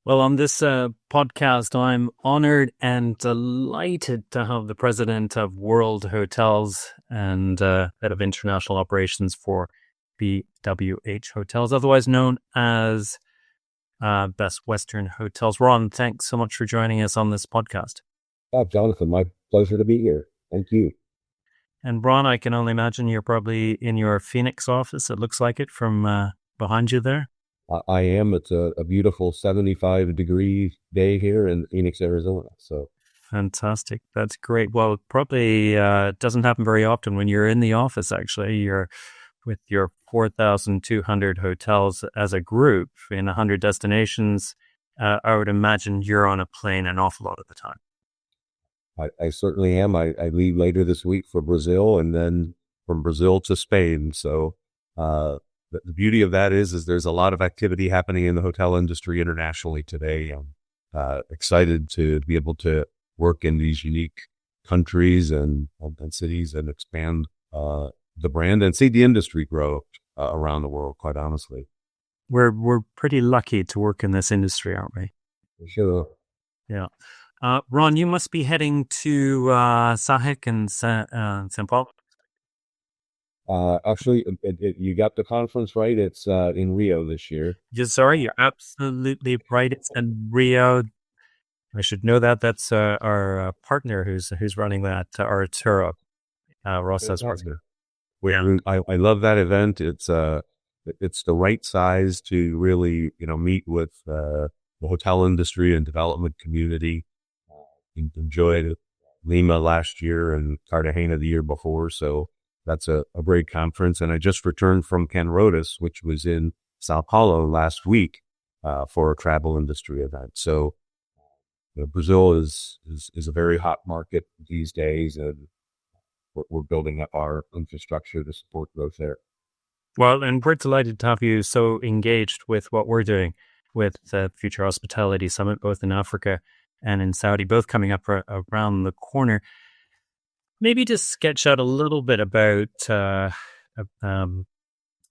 Well, on this podcast, I'm honored and delighted to have the president of World Hotels and head of international operations for BWH Hotels, otherwise known as Best Western Hotels. Ron, thanks so much for joining us on this podcast. Jonathan, my pleasure to be here. Thank you. And Ron, I can only imagine you're probably in your Phoenix office. It looks like it from behind you there. I am. It's a beautiful 75-degree day here in Phoenix, Arizona. So, Fantastic. That's great. Well, it probably doesn't happen very often when you're in the office, actually. You're with your 4,200 hotels as a group in 100 destinations. I would imagine you're on a plane an awful lot of the time. I certainly am. I leave later this week for Brazil and then from Brazil to Spain. So, the beauty of that is there's a lot of activity happening in the hotel industry internationally today. I'm excited to be able to work in these unique countries and cities and expand the brand and see the industry grow around the world, quite honestly. We're pretty lucky to work in this industry, aren't we? For sure. Yeah. Ron, you must be heading to Sahik and St. Paul. Actually, you got the conference right. It's in Rio this year. Sorry, you're absolutely right. It's in Rio. I should know that. That's our partner who's running that, Arturo Ross says Fantastic. partner. I love that event. It's the right size to really, meet with the hotel industry and development community. Enjoyed Lima last year and Cartagena the year before. So that's a great conference. And I just returned from Canrotis, which was in Sao Paulo last week for a travel industry event. So Brazil is a very hot market these days, and we're building up our infrastructure to support growth there. Well, and we're delighted to have you so engaged with what we're doing with the Future Hospitality Summit, both in Africa and in Saudi, both coming up around the corner. Maybe just sketch out a little bit about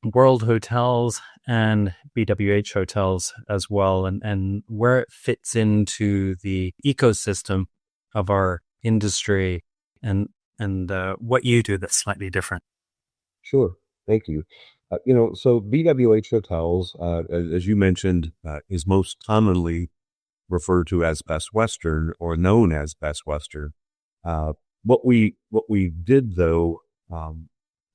World Hotels and BWH Hotels as well, and where it fits into the ecosystem of our industry and what you do that's slightly different. Sure. Thank you. So BWH Hotels, as you mentioned, is most commonly referred to as Best Western or known as Best Western. What we did though,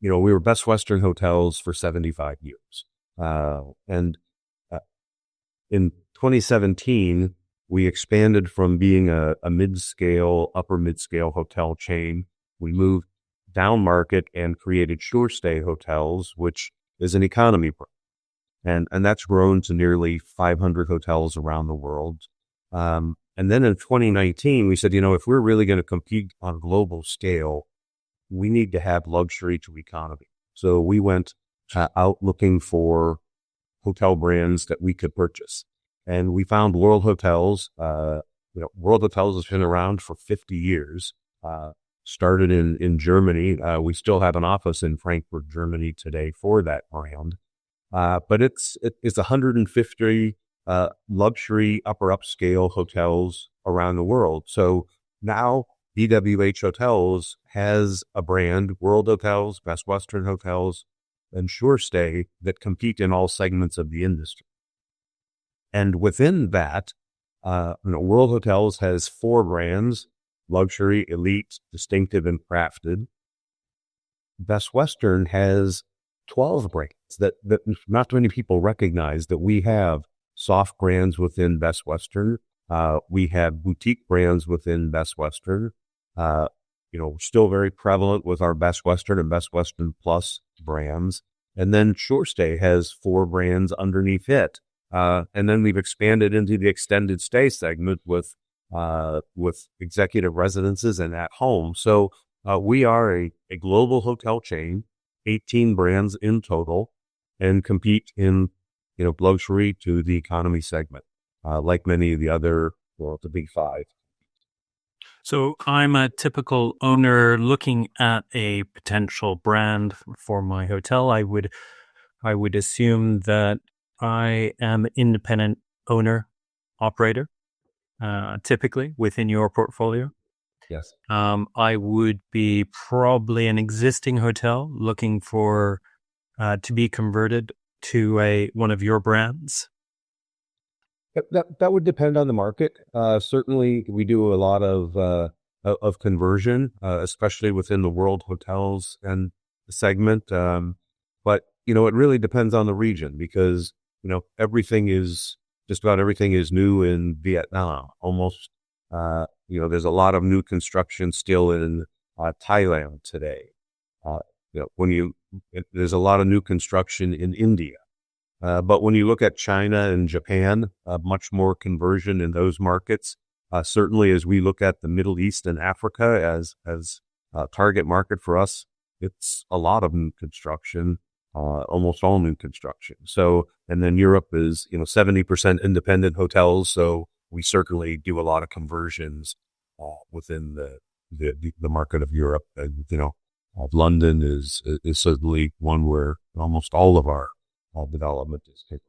we were Best Western Hotels for 75 years. And in 2017, we expanded from being a mid-scale, upper mid-scale hotel chain. We moved down market and created Sure Stay Hotels, which is an economy brand. And that's grown to nearly 500 hotels around the world. And then in 2019, we said, if we're really going to compete on a global scale, we need to have luxury to economy. So we went out looking for hotel brands that we could purchase. And we found World Hotels. World Hotels has been around for 50 years. Started in Germany. We still have an office in Frankfurt, Germany today for that brand. But it's 150 luxury upper upscale hotels around the world. So now BWH Hotels has a brand, World Hotels, Best Western Hotels, and Sure Stay that compete in all segments of the industry. And within that, World Hotels has 4 brands: luxury, elite, distinctive, and crafted. Best Western has 12 brands that not many people recognize that we have. Soft brands within Best Western. We have boutique brands within Best Western. Still very prevalent with our Best Western and Best Western Plus brands. And then Sure Stay has 4 brands underneath it. And then we've expanded into the extended stay segment with executive residences and at home. So we are a global hotel chain, 18 brands in total, and compete in luxury to the economy segment, like many of the other, the big 5. So I'm a typical owner looking at a potential brand for my hotel. I would assume that I am an independent owner operator, typically within your portfolio. Yes. I would be probably an existing hotel looking for to be converted to one of your brands. That would depend on the market. Certainly, we do a lot of conversion, especially within the world hotels and segment. But it really depends on the region because everything is just about everything is new in Vietnam. Almost, there's a lot of new construction still in Thailand today. Uh, there's a lot of new construction in India. But when you look at China and Japan, much more conversion in those markets. Certainly, as we look at the Middle East and Africa as a target market for us, it's a lot of new construction, almost all new construction. So, and then Europe is 70% independent hotels. So we certainly do a lot of conversions within the market of Europe. And London is certainly one where almost all of our development is taking.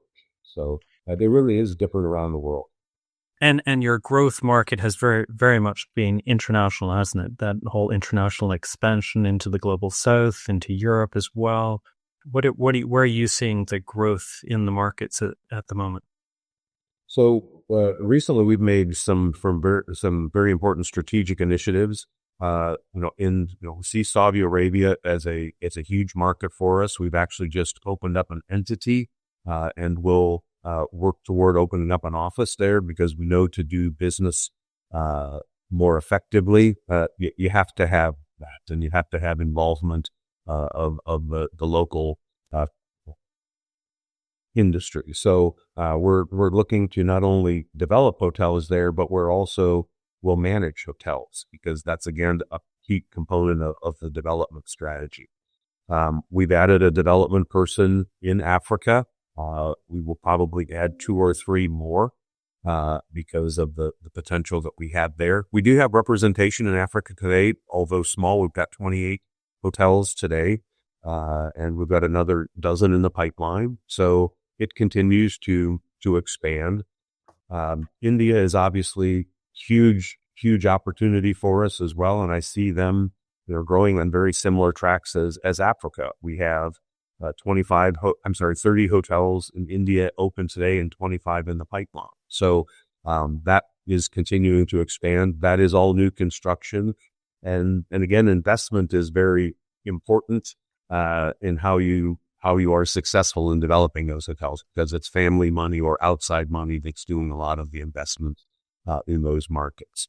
So there really is different around the world. And your growth market has very, very much been international, hasn't it? That whole international expansion into the global south, into Europe as well. Where are you seeing the growth in the markets at the moment? So recently we've made some very important strategic initiatives. We see Saudi Arabia it's a huge market for us. We've actually just opened up an entity, and we'll work toward opening up an office there because we know to do business more effectively, you have to have that, and you have to have involvement of the local industry. So we're looking to not only develop hotels there, but we'll manage hotels because that's again a key component of the development strategy. We've added a development person in Africa. We will probably add 2 or 3 more because of the potential that we have there. We do have representation in Africa today, although small. We've got 28 hotels today, and we've got another dozen in the pipeline. So it continues to expand. India is obviously huge opportunity for us as well, and I see them growing on very similar tracks as Africa. We have 30 hotels in India open today and 25 in the pipeline. So that is continuing to expand. That is all new construction, and again, investment is very important in how you are successful in developing those hotels because it's family money or outside money that's doing a lot of the investment in those markets.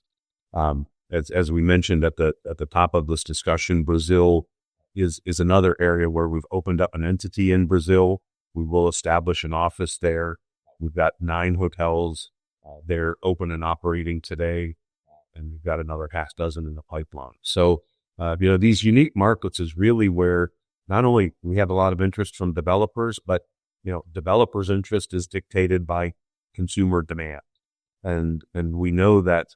As we mentioned at the top of this discussion, Brazil is another area where we've opened up an entity in Brazil. We will establish an office there. We've got 9 hotels. They're open and operating today, and we've got another half dozen in the pipeline. So, these unique markets is really where not only we have a lot of interest from developers, but developers' interest is dictated by consumer demand. And we know that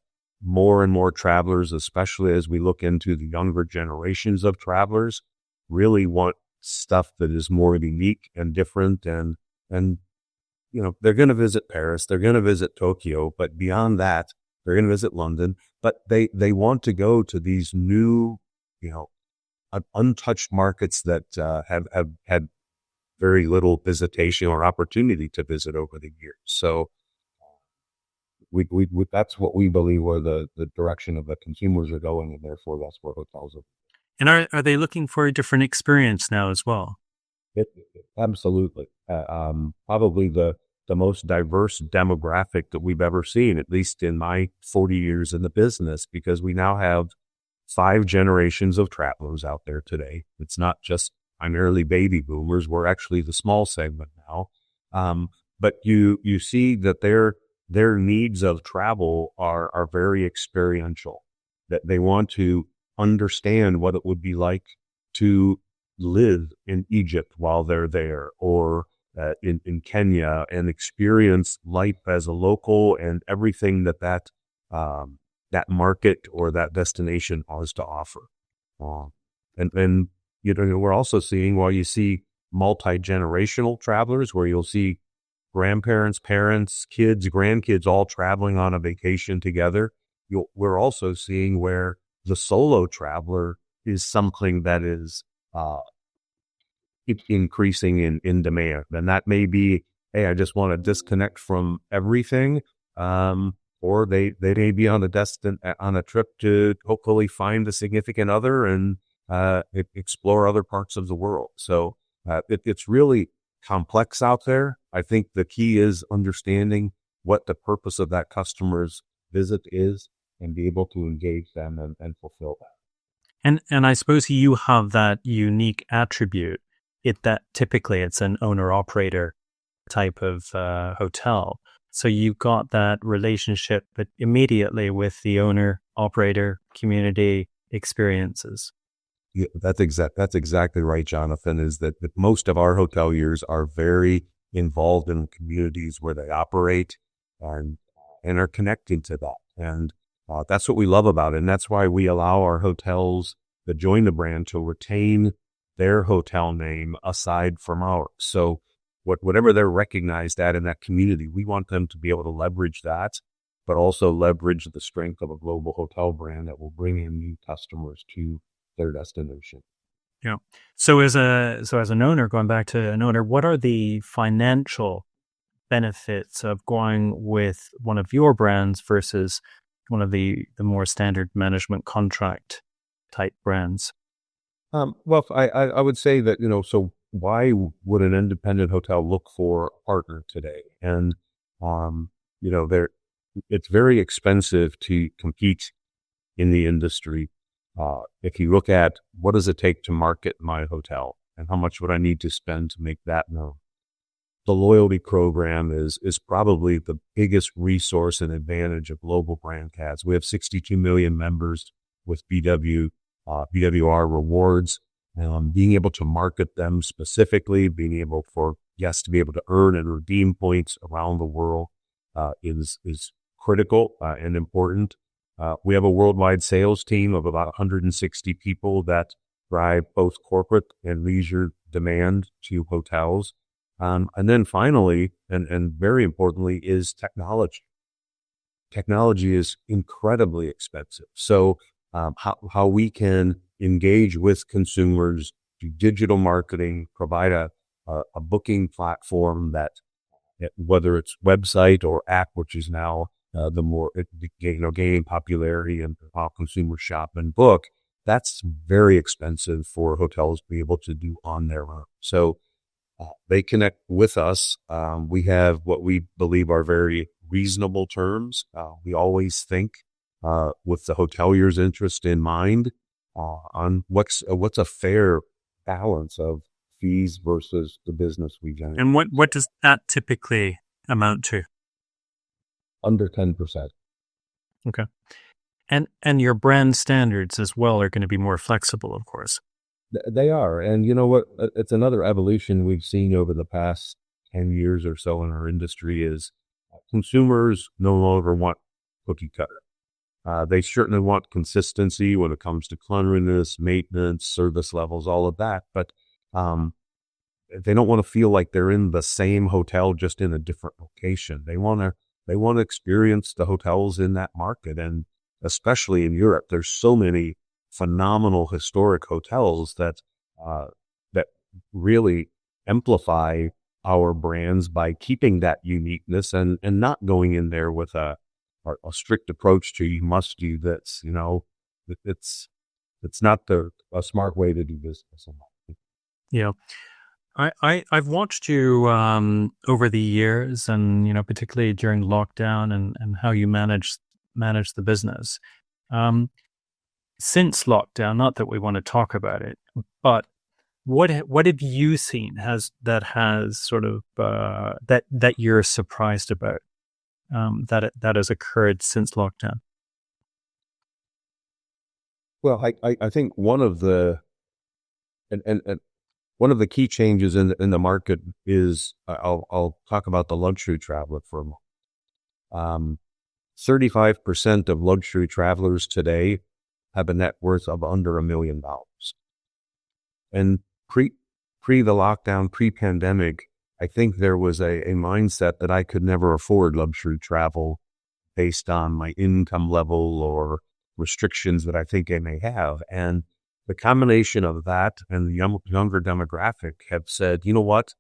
more and more travelers, especially as we look into the younger generations of travelers, really want stuff that is more unique and different. And they're going to visit Paris, they're going to visit Tokyo, but beyond that, they're going to visit London. But they want to go to these new, untouched markets that have had very little visitation or opportunity to visit over the years. So we that's what we believe where the direction of the consumers are going, and therefore that's where hotels are. And are they looking for a different experience now as well? Absolutely. Probably the most diverse demographic that we've ever seen, at least in my 40 years in the business, because we now have 5 generations of travelers out there today. It's not just primarily baby boomers. We're actually the small segment now. But you see that their needs of travel are very experiential, that they want to understand what it would be like to live in Egypt while they're there, or in Kenya, and experience life as a local and everything that market or that destination has to offer. And we're also seeing, while you see multi-generational travelers, where you'll see grandparents, parents, kids, grandkids all traveling on a vacation together. We're also seeing where the solo traveler is something that is increasing in demand. And that may be, hey, I just want to disconnect from everything. Or they may be on a trip to hopefully find a significant other and explore other parts of the world. So it's really complex out there. I think the key is understanding what the purpose of that customer's visit is and be able to engage them and fulfill that. And I suppose you have that unique attribute. That typically it's an owner operator type of hotel. So you got that relationship, but immediately with the owner operator community experiences. Yeah, that's exactly right, Jonathan, is that most of our hoteliers are very involved in communities where they operate and are connecting to that. And that's what we love about it. And that's why we allow our hotels that join the brand to retain their hotel name aside from ours. So whatever they're recognized at in that community, we want them to be able to leverage that, but also leverage the strength of a global hotel brand that will bring in new customers to their destination. Yeah. So as an owner, going back to an owner, what are the financial benefits of going with one of your brands versus one of the more standard management contract type brands? Well, I would say that, so why would an independent hotel look for a partner today? And, there, it's very expensive to compete in the industry. If you look at what does it take to market my hotel and how much would I need to spend to make that known? The loyalty program is probably the biggest resource and advantage of global brand has. We have 62 million members with BWR rewards, being able to market them specifically, being able for guests to be able to earn and redeem points around the world is critical and important. We have a worldwide sales team of about 160 people that drive both corporate and leisure demand to hotels. And then finally, and very importantly, is technology. Technology is incredibly expensive. So how we can engage with consumers, do digital marketing, provide a booking platform that whether it's website or app, which is now the more gaining popularity and how consumers shop and book, that's very expensive for hotels to be able to do on their own. So they connect with us. We have what we believe are very reasonable terms. We always think with the hotelier's interest in mind on what's a fair balance of fees versus the business we generate. And what does that typically amount to? Under 10%. Okay. And your brand standards as well are going to be more flexible, of course. They are. And you know what? It's another evolution we've seen over the past 10 years or so in our industry is consumers no longer want cookie cutter. They certainly want consistency when it comes to cleanliness, maintenance, service levels, all of that. But they don't want to feel like they're in the same hotel, just in a different location. They want to experience the hotels in that market. And especially in Europe, there's so many phenomenal historic hotels that really amplify our brands by keeping that uniqueness and not going in there with a strict approach to you must do this. It's not a smart way to do business. Yeah. I've watched you over the years, and particularly during lockdown, and how you manage the business. Since lockdown, not that we want to talk about it, but what have you seen that you're surprised about that has occurred since lockdown? Well, I think one of the one of the key changes in the market is I'll talk about the luxury traveler for a moment. 35% of luxury travelers today have a net worth of under $1 million. And pre the lockdown, pre-pandemic, I think there was a mindset that I could never afford luxury travel based on my income level or restrictions that I think I may have. And the combination of that and the younger demographic have said, you know what?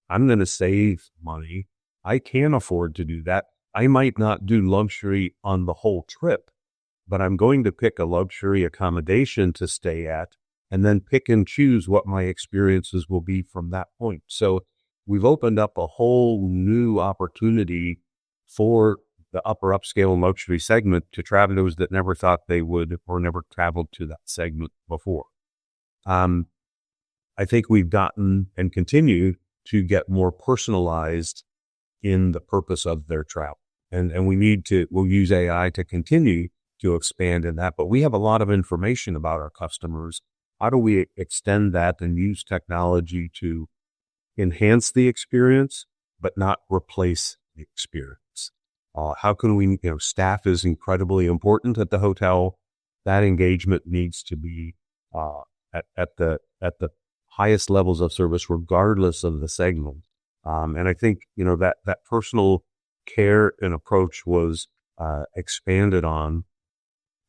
I'm going to save money. I can afford to do that. I might not do luxury on the whole trip, but I'm going to pick a luxury accommodation to stay at and then pick and choose what my experiences will be from that point. So we've opened up a whole new opportunity for the upper upscale luxury segment to travelers that never thought they would or never traveled to that segment before. I think we've gotten and continue to get more personalized in the purpose of their travel. And we'll use AI to continue to expand in that, but we have a lot of information about our customers. How do we extend that and use technology to enhance the experience, but not replace the experience? How can we, staff is incredibly important at the hotel. That engagement needs to be at the highest levels of service, regardless of the segment. And I think, that personal care and approach was expanded on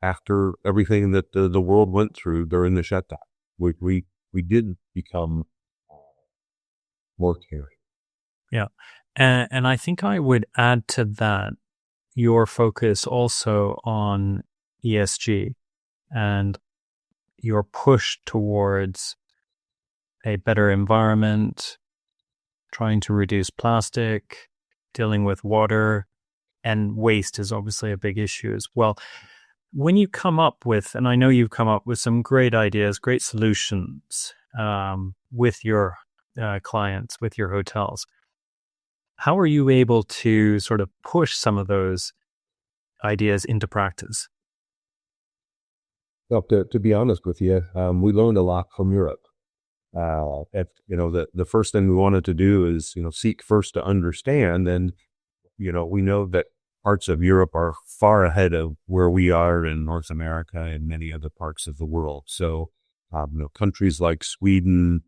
after everything that the world went through during the shutdown. We did become more caring. Yeah. And I think I would add to that your focus also on ESG and your push towards a better environment, trying to reduce plastic, dealing with water, and waste is obviously a big issue as well. When you come up with, and I know you've come up with some great ideas, great solutions with your clients, with your hotels, how are you able to sort of push some of those ideas into practice? Well, to be honest with you, we learned a lot from Europe. The first thing we wanted to do is, seek first to understand. And, we know that parts of Europe are far ahead of where we are in North America and many other parts of the world. So, countries like Sweden,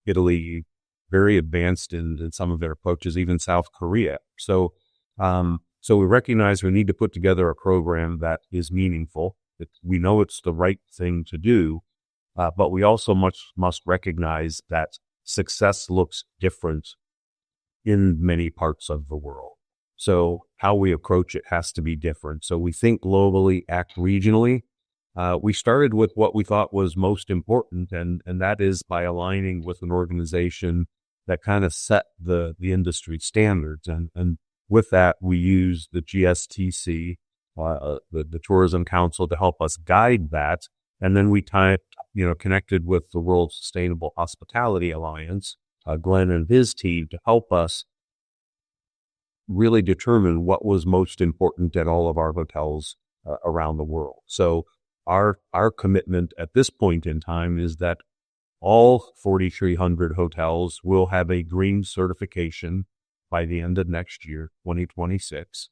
Italy, very advanced in some of their approaches, even South Korea. So we recognize we need to put together a program that is meaningful. We know it's the right thing to do, but we also must recognize that success looks different in many parts of the world. So how we approach it has to be different. So we think globally, act regionally. We started with what we thought was most important, and that is by aligning with an organization that kind of set the industry standards. And with that, we use the GSTC, the Tourism Council, to help us guide that. And then we connected with the World Sustainable Hospitality Alliance, Glenn and his team, to help us really determine what was most important at all of our hotels around the world. So our commitment at this point in time is that all 4,300 hotels will have a green certification by the end of next year, 2026.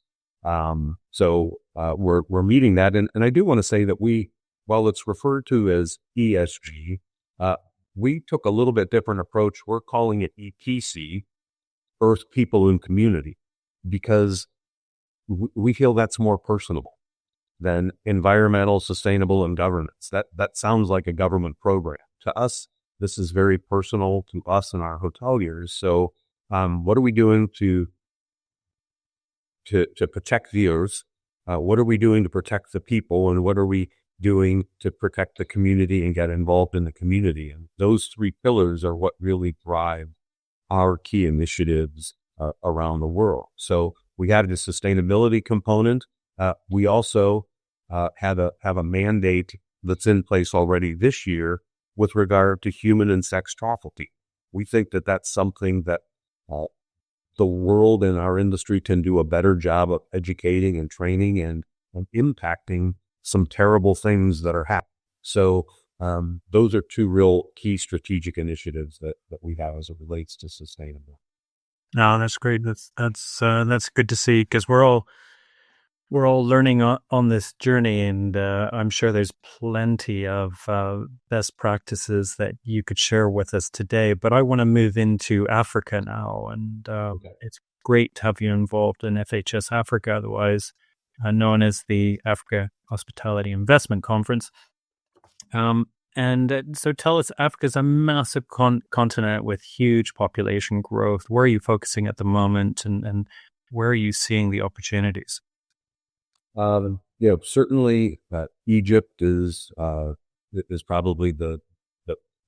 So we're meeting that. And I do want to say that while it's referred to as ESG, we took a little bit different approach. We're calling it EPC, Earth, People, and Community, because we feel that's more personable than environmental, sustainable, and governance. That sounds like a government program. To us, this is very personal to us and our hoteliers. So what are we doing to protect the earth? What are we doing to protect the people? And what are we doing to protect the community and get involved in the community? And those three pillars are what really drive our key initiatives around the world. So we had a sustainability component. We also have a mandate that's in place already this year with regard to human and sex trafficking. We think that that's something that the world and our industry can do a better job of educating and training and impacting some terrible things that are happening. So those are two real key strategic initiatives that we have as it relates to sustainable. No, that's great. That's good to see, because we're all We're all learning on this journey, and I'm sure there's plenty of best practices that you could share with us today. But I want to move into Africa now, and Okay. it's great to have you involved in FHS Africa, otherwise known as the Africa Hospitality Investment Conference. And so tell us, Africa's a massive continent with huge population growth. Where are you focusing at the moment, and where are you seeing the opportunities? Certainly, Egypt is probably the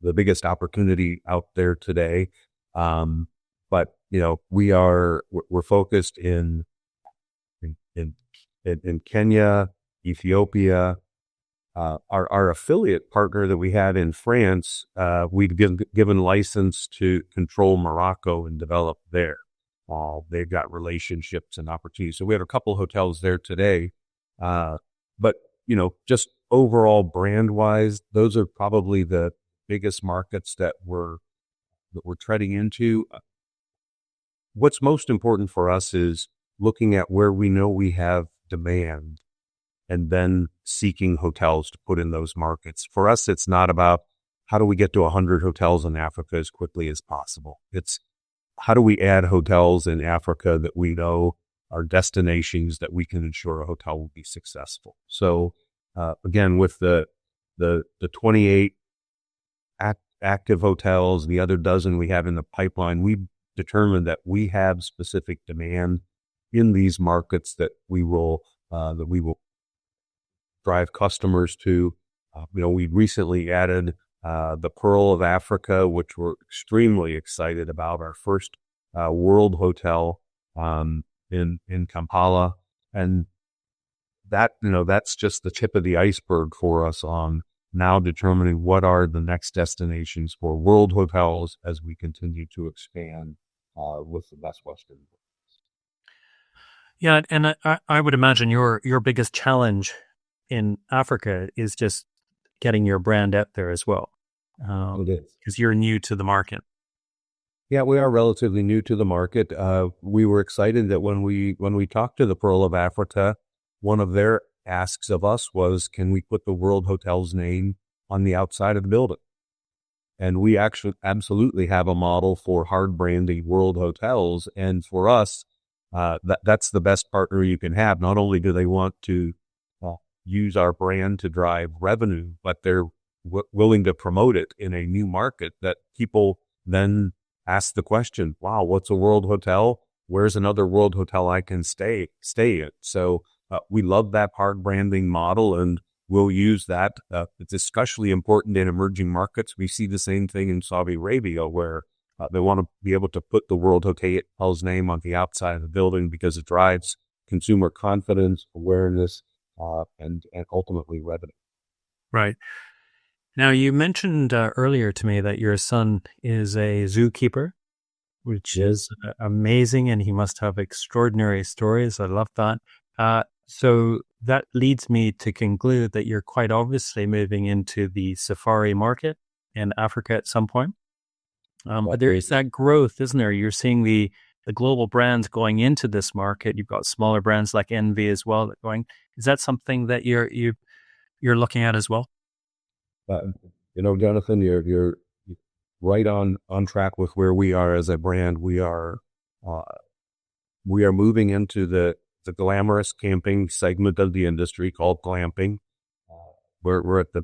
the biggest opportunity out there today. But we're focused in in, in Kenya, Ethiopia. Our affiliate partner that we had in France, we've given license to control Morocco and develop there. They've got relationships and opportunities. So we had a couple hotels there today. But, just overall brand wise, those are probably the biggest markets that we're treading into. What's most important for us is looking at where we know we have demand and then seeking hotels to put in those markets. For us, it's not about how do we get to 100 hotels in Africa as quickly as possible. It's how do we add hotels in Africa that we know are destinations that we can ensure a hotel will be successful. So again, with the 28 active hotels, the other dozen we have in the pipeline, we determined that we have specific demand in these markets that we will drive customers to. We recently added the Pearl of Africa, which we're extremely excited about, our first world hotel in Kampala. And that's just the tip of the iceberg for us on now determining what are the next destinations for world hotels as we continue to expand with the Best Western. Yeah, and I would imagine your biggest challenge in Africa is just getting your brand out there as well, It is. because you're new to the market. Yeah, we are relatively new to the market. We were excited that when we talked to the Pearl of Africa, one of their asks of us was, can we put the World Hotels name on the outside of the building? And we actually absolutely have a model for hard branding World Hotels. And for us, that's the best partner you can have. Not only do they want to use our brand to drive revenue, but they're willing to promote it in a new market that people then ask the question, wow, what's a World Hotel? Where's another World Hotel I can stay in? So we love that hard branding model, and we'll use that. It's especially important in emerging markets. We see the same thing in Saudi Arabia, where they want to be able to put the World Hotel's name on the outside of the building because it drives consumer confidence, awareness, and ultimately revenue. Right. Now, you mentioned earlier to me that your son is a zookeeper, which Yes. is amazing, and he must have extraordinary stories. I love that. So that leads me to conclude that you're quite obviously moving into the safari market in Africa at some point. But there is that growth, isn't there? You're seeing the global brands going into this market. You've got smaller brands like Envy as well that going. Is that something that you're looking at as well? Uh, Jonathan, you're right on track with where we are as a brand. Uh, we are moving into the glamorous camping segment of the industry called glamping. We're at the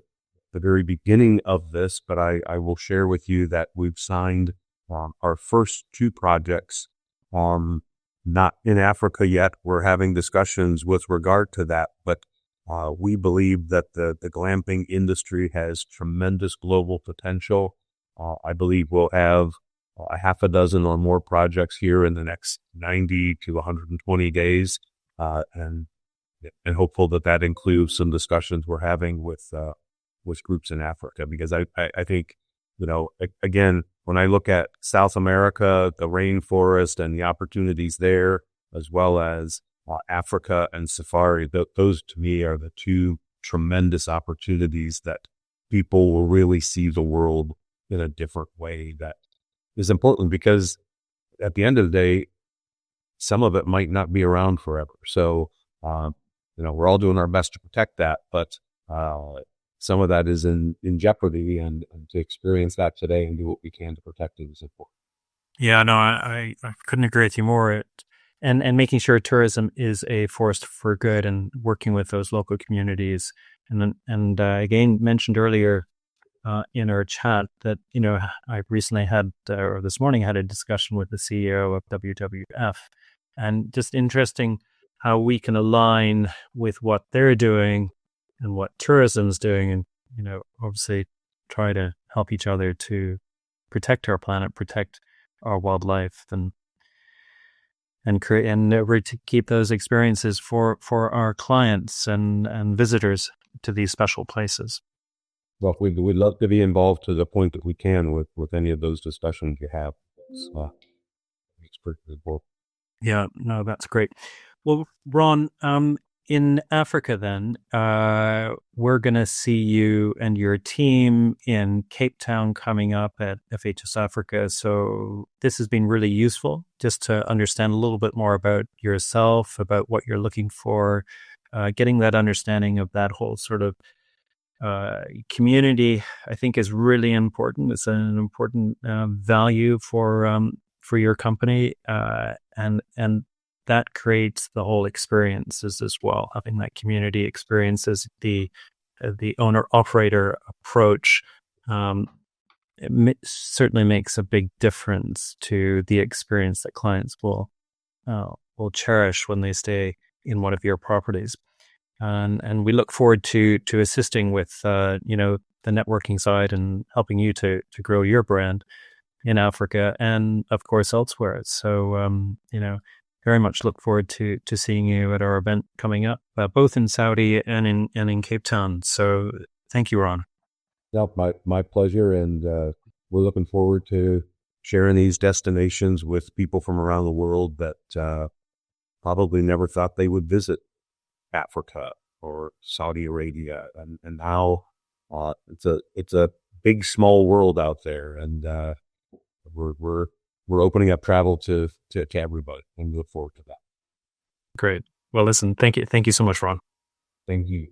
very beginning of this, but I will share with you that we've signed our first two projects. Not in Africa yet. We're having discussions with regard to that, but we believe that the glamping industry has tremendous global potential. I believe we'll have a half a dozen or more projects here in the next 90 to 120 days, and hopeful that includes some discussions we're having with groups in Africa, because I think, again, when I look at South America, the rainforest and the opportunities there, as well as Africa and safari, those to me are the two tremendous opportunities that people will really see the world in a different way. That is important because at the end of the day, some of it might not be around forever. So we're all doing our best to protect that, but some of that is in jeopardy, and to experience that today and do what we can to protect it is important. Yeah, no, I couldn't agree with you more. And making sure tourism is a force for good and working with those local communities. And again, mentioned earlier in our chat that, I recently had, or this morning had a discussion with the CEO of WWF, and just interesting how we can align with what they're doing and what tourism's doing, and, obviously try to help each other to protect our planet, protect our wildlife, and create and to keep those experiences for our clients and visitors to these special places. Well, we'd love to be involved to the point that we can with any of those discussions you have. It's pretty good work. Yeah, no, that's great. Well, Ron, in Africa, then, we're going to see you and your team in Cape Town coming up at FHS Africa. So this has been really useful just to understand a little bit more about yourself, about what you're looking for, getting that understanding of that whole sort of community, I think, is really important. It's an important value for your company, and that creates the whole experiences as well. Having that community experiences, the owner operator approach, certainly makes a big difference to the experience that clients will cherish when they stay in one of your properties. And we look forward to assisting with the networking side and helping you to grow your brand in Africa and of course elsewhere. So very much look forward to seeing you at our event coming up, both in Saudi and in Cape Town. So thank you, Ron. No, my pleasure, and we're looking forward to sharing these destinations with people from around the world that probably never thought they would visit Africa or Saudi Arabia, and now it's a big small world out there, and we're opening up travel to everybody, and we look forward to that. Great. Well, listen, thank you so much, Ron. Thank you.